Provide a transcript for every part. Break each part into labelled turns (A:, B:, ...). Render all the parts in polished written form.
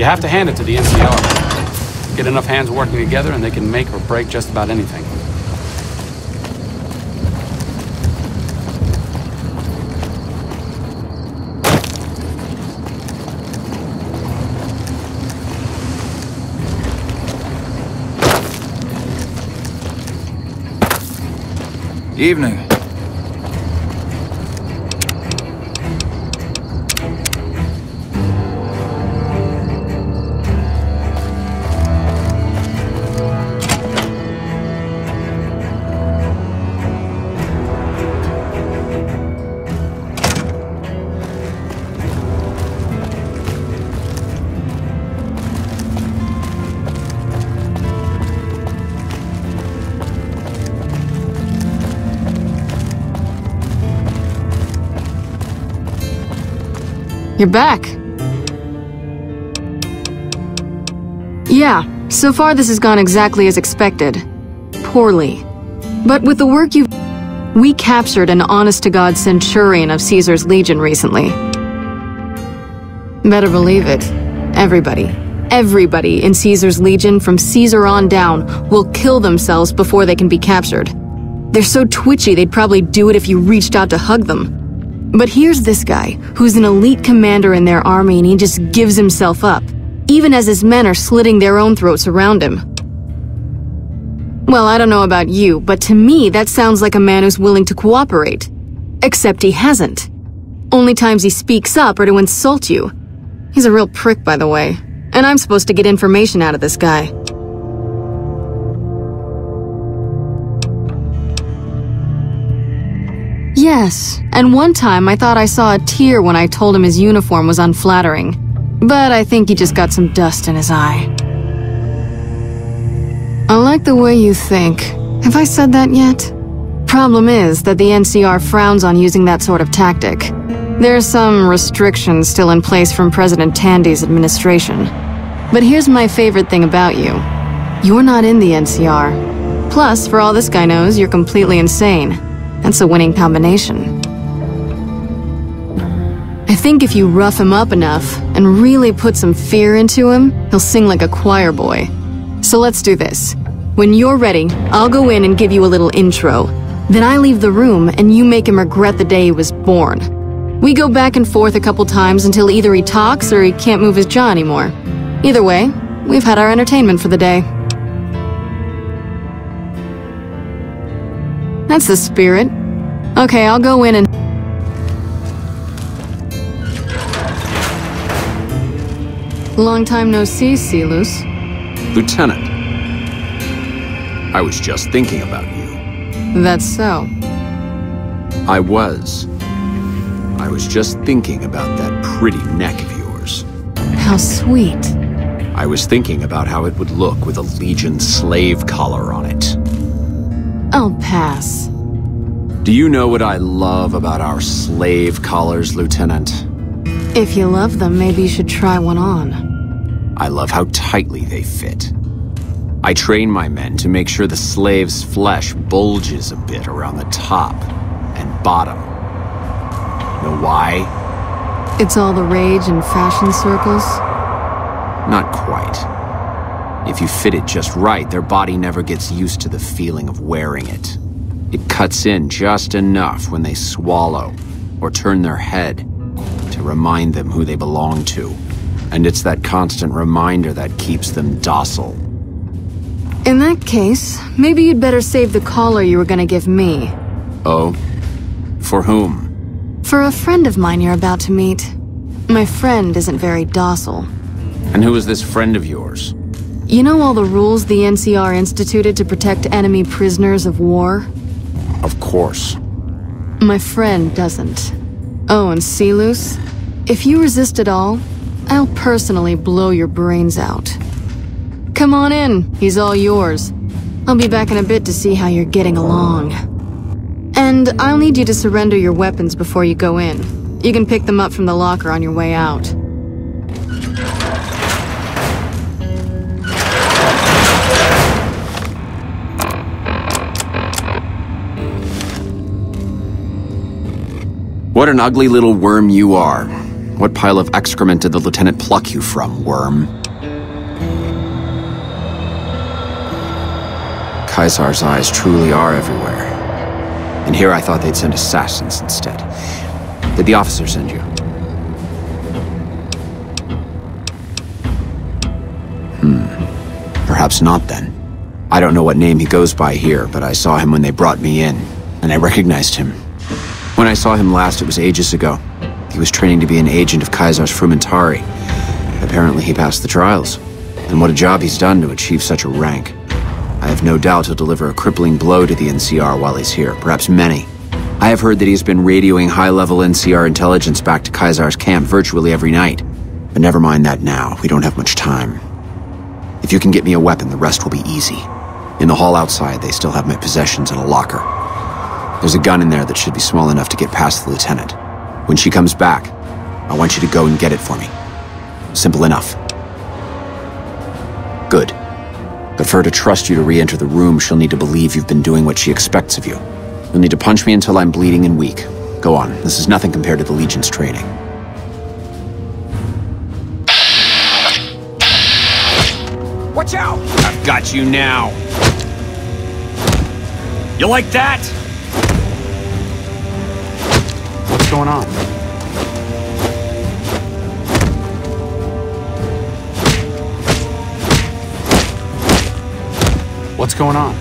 A: You have to hand it to the NCR. Get enough hands working together and they can make or break just about anything.
B: Evening.
C: You're back. Yeah, so far this has gone exactly as expected. Poorly. But with the work we captured an honest-to-God centurion of Caesar's Legion recently. Better believe it. Everybody in Caesar's Legion from Caesar on down will kill themselves before they can be captured. They're so twitchy they'd probably do it if you reached out to hug them. But here's this guy, who's an elite commander in their army, and he just gives himself up, even as his men are slitting their own throats around him. Well, I don't know about you, but to me that sounds like a man who's willing to cooperate. Except he hasn't. Only times he speaks up are to insult you. He's a real prick, by the way, and I'm supposed to get information out of this guy. Yes, and one time I thought I saw a tear when I told him his uniform was unflattering. But I think he just got some dust in his eye. I like the way you think. Have I said that yet? Problem is that the NCR frowns on using that sort of tactic. There's some restrictions still in place from President Tandy's administration. But here's my favorite thing about you. You're not in the NCR. Plus, for all this guy knows, you're completely insane. That's a winning combination. I think if you rough him up enough and really put some fear into him, he'll sing like a choir boy. So let's do this. When you're ready, I'll go in and give you a little intro. Then I leave the room and you make him regret the day he was born. We go back and forth a couple times until either he talks or he can't move his jaw anymore. Either way, we've had our entertainment for the day. That's the spirit. Okay, I'll go in and... Long time no see, Celus.
D: Lieutenant, I was just thinking about you.
C: That's so.
D: I was just thinking about that pretty neck of yours.
C: How sweet.
D: I was thinking about how it would look with a Legion slave collar on it.
C: I'll pass.
D: Do you know what I love about our slave collars, Lieutenant?
C: If you love them, maybe you should try one on.
D: I love how tightly they fit. I train my men to make sure the slave's flesh bulges a bit around the top and bottom. Know why?
C: It's all the rage in fashion circles?
D: Not quite. If you fit it just right, their body never gets used to the feeling of wearing it. It cuts in just enough when they swallow or turn their head to remind them who they belong to. And it's that constant reminder that keeps them docile.
C: In that case, maybe you'd better save the collar you were gonna give me.
D: Oh? For whom?
C: For a friend of mine you're about to meet. My friend isn't very docile.
D: And who is this friend of yours?
C: You know all the rules the NCR instituted to protect enemy prisoners of war?
D: Of course.
C: My friend doesn't. Oh, and Celus, if you resist at all, I'll personally blow your brains out. Come on in, he's all yours. I'll be back in a bit to see how you're getting along. And I'll need you to surrender your weapons before you go in. You can pick them up from the locker on your way out.
D: What an ugly little worm you are. What pile of excrement did the lieutenant pluck you from, worm? Caesar's eyes truly are everywhere. And here I thought they'd send assassins instead. Did the officer send you? Perhaps not then. I don't know what name he goes by here, but I saw him when they brought me in, and I recognized him. When I saw him last, it was ages ago. He was training to be an agent of Caesar's Frumentari. Apparently he passed the trials. And what a job he's done to achieve such a rank. I have no doubt he'll deliver a crippling blow to the NCR while he's here, perhaps many. I have heard that he's been radioing high-level NCR intelligence back to Caesar's camp virtually every night. But never mind that now, we don't have much time. If you can get me a weapon, the rest will be easy. In the hall outside, they still have my possessions in a locker. There's a gun in there that should be small enough to get past the lieutenant. When she comes back, I want you to go and get it for me. Simple enough. Good. But for her to trust you to re-enter the room, she'll need to believe you've been doing what she expects of you. You'll need to punch me until I'm bleeding and weak. Go on, this is nothing compared to the Legion's training.
B: Watch out!
D: I've got you now. You like that?
A: What's going on? What's going on?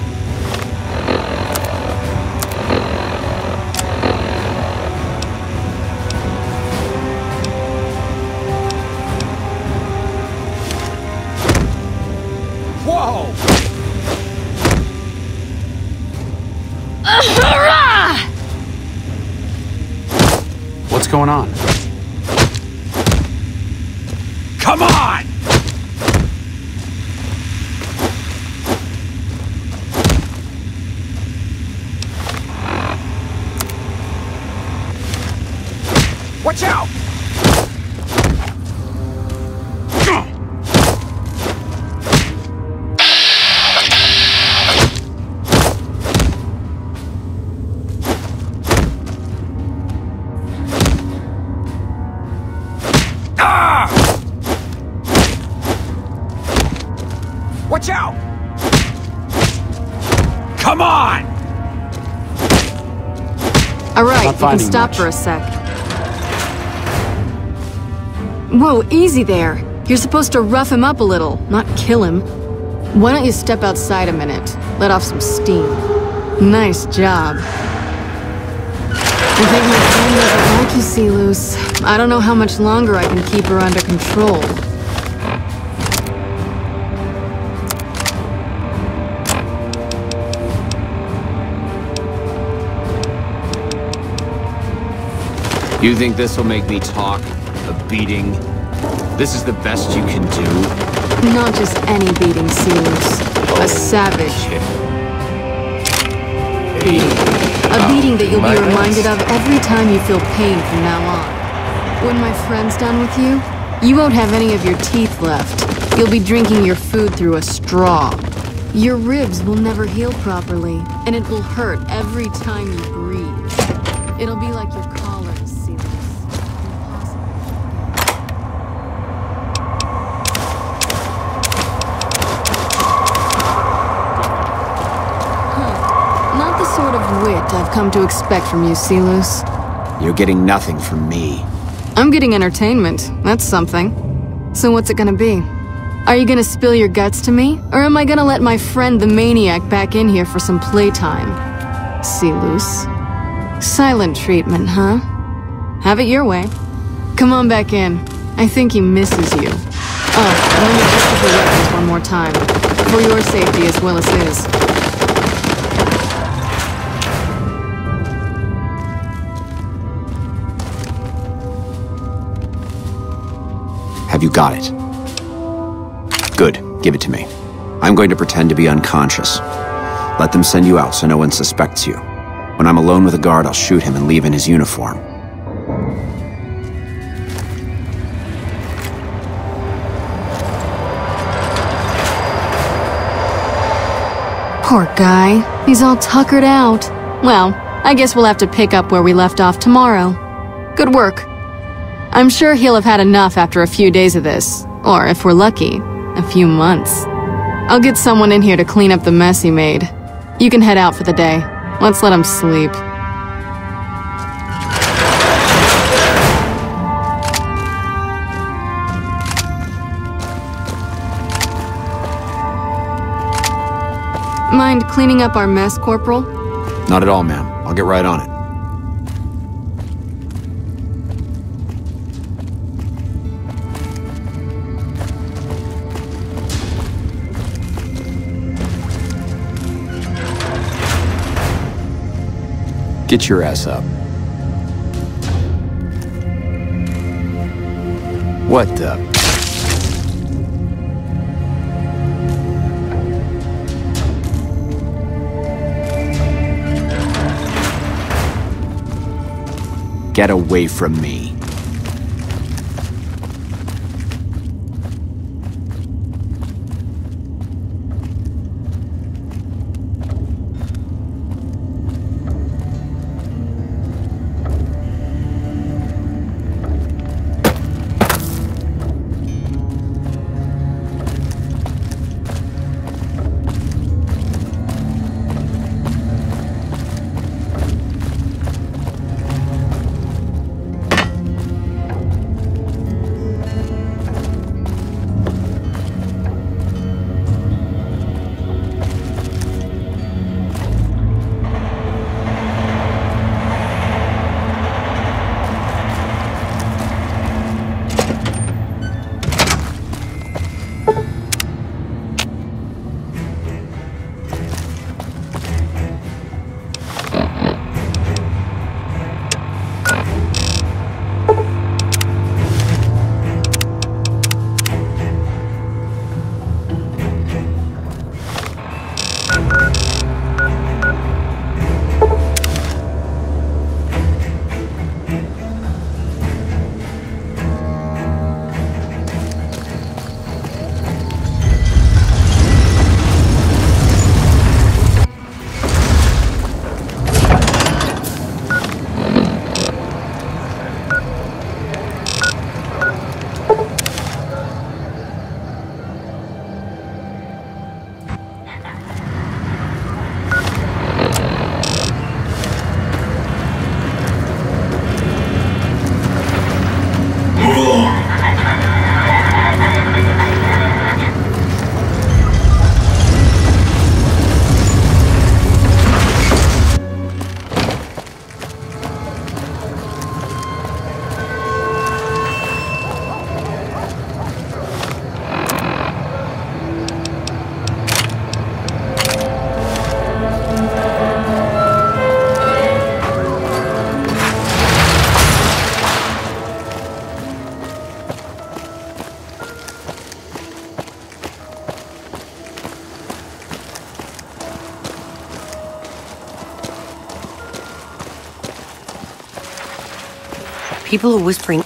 B: Whoa!
A: What's going on?
B: Come on! Watch out! Watch out! Come on!
C: Alright,
A: Not
C: you can
A: finding
C: stop
A: much.
C: for a sec. Whoa, easy there. You're supposed to rough him up a little, not kill him. Why don't you step outside a minute? Let off some steam. Nice job. I think my friend doesn't like you, Sealus. I don't know how much longer I can keep her under control.
D: You think this will make me talk? A beating? This is the best you can do?
C: Not just any beating, Sealus. A savage. A beating that you'll be reminded of every time you feel pain from now on. When my friend's done with you, you won't have any of your teeth left. You'll be drinking your food through a straw. Your ribs will never heal properly, and it will hurt every time you breathe. It'll be like your collar, Sealus. Not the sort of wit I've come to expect from you, Sealus.
D: You're getting nothing from me.
C: I'm getting entertainment. That's something. So what's it gonna be? Are you gonna spill your guts to me? Or am I gonna let my friend the maniac back in here for some playtime? Sealus. Silent treatment, huh? Have it your way. Come on back in. I think he misses you. Oh, let me check with your weapons one more time. For your safety as well as his.
D: Have you got it? Good. Give it to me. I'm going to pretend to be unconscious. Let them send you out so no one suspects you. When I'm alone with a guard, I'll shoot him and leave in his uniform.
C: Poor guy. He's all tuckered out. Well, I guess we'll have to pick up where we left off tomorrow. Good work. I'm sure he'll have had enough after a few days of this. Or, if we're lucky, a few months. I'll get someone in here to clean up the mess he made. You can head out for the day. Let's let him sleep. Mind cleaning up our mess, Corporal?
D: Not at all, ma'am. I'll get right on it. Get your ass up. What the... Get away from me.
E: People are whispering.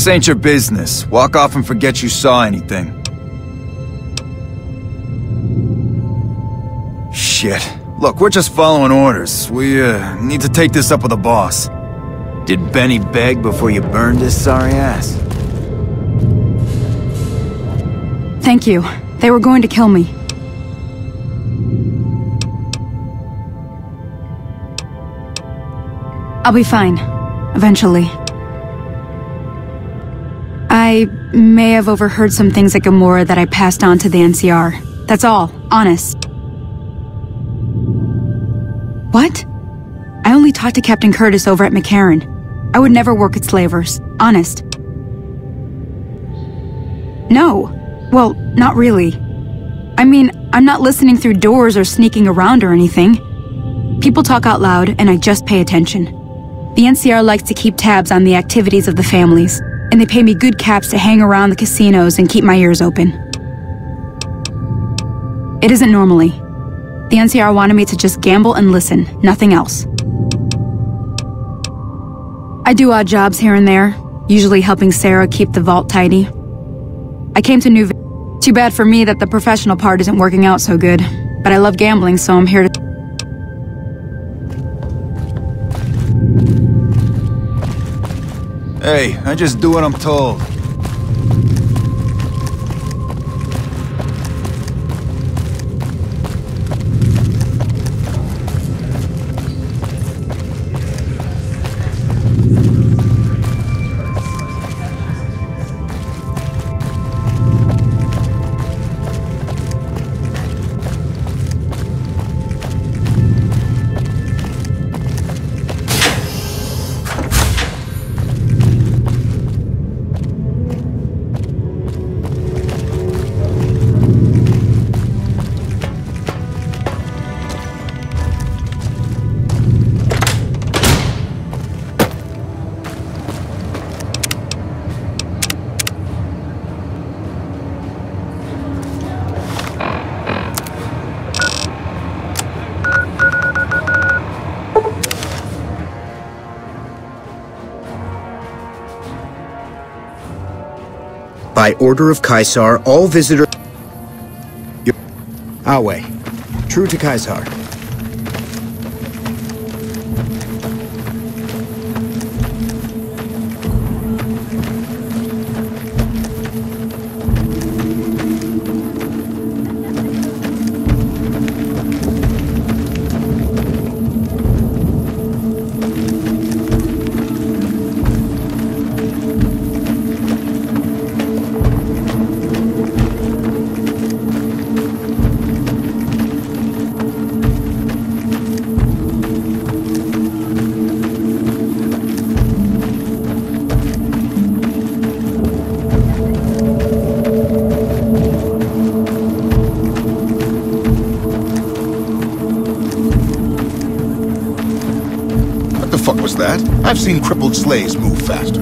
F: This ain't your business. Walk off and forget you saw anything. Shit. Look, we're just following orders. We, need to take this up with the boss. Did Benny beg before you burned his sorry ass?
G: Thank you. They were going to kill me. I'll be fine. Eventually. I may have overheard some things at Gamora that I passed on to the NCR. That's all. Honest. What? I only talked to Captain Curtis over at McCarran. I would never work at Slavers. Honest. No. Well, not really. I mean, I'm not listening through doors or sneaking around or anything. People talk out loud, and I just pay attention. The NCR likes to keep tabs on the activities of the families, and they pay me good caps to hang around the casinos and keep my ears open. It isn't normally. The NCR wanted me to just gamble and listen, nothing else. I do odd jobs here and there, usually helping Sarah keep the vault tidy. I came to New Vegas. Too bad for me that the professional part isn't working out so good, but I love gambling, so I'm here to...
F: Hey, I just do what I'm told.
H: By order of Caesar, all visitors... Awe. True to Caesar.
I: That? I've seen crippled slaves move faster.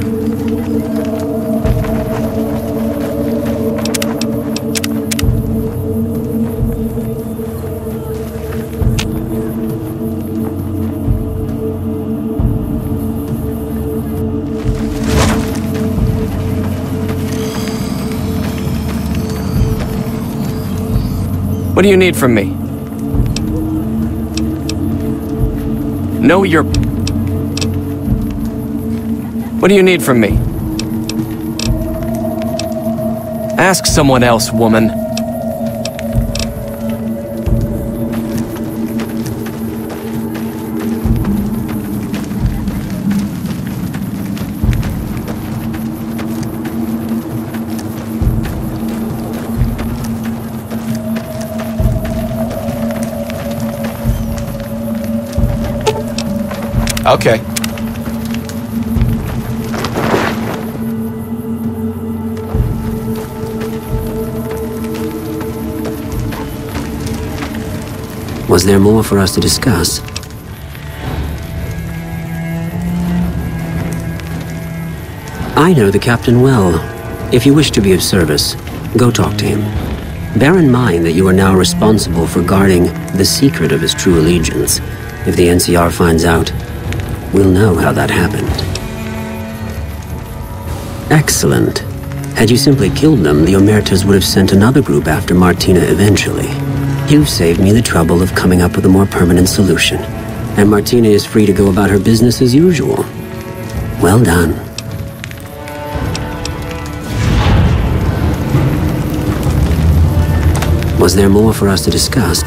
J: What do you need from me? Know your... What do you need from me? Ask someone else, woman.
A: Okay.
E: Was there more for us to discuss? I know the captain well. If you wish to be of service, go talk to him. Bear in mind that you are now responsible for guarding the secret of his true allegiance. If the NCR finds out, we'll know how that happened. Excellent. Had you simply killed them, the Omertas would have sent another group after Martina eventually. You've saved me the trouble of coming up with a more permanent solution. And Martina is free to go about her business as usual. Well done. Was there more for us to discuss?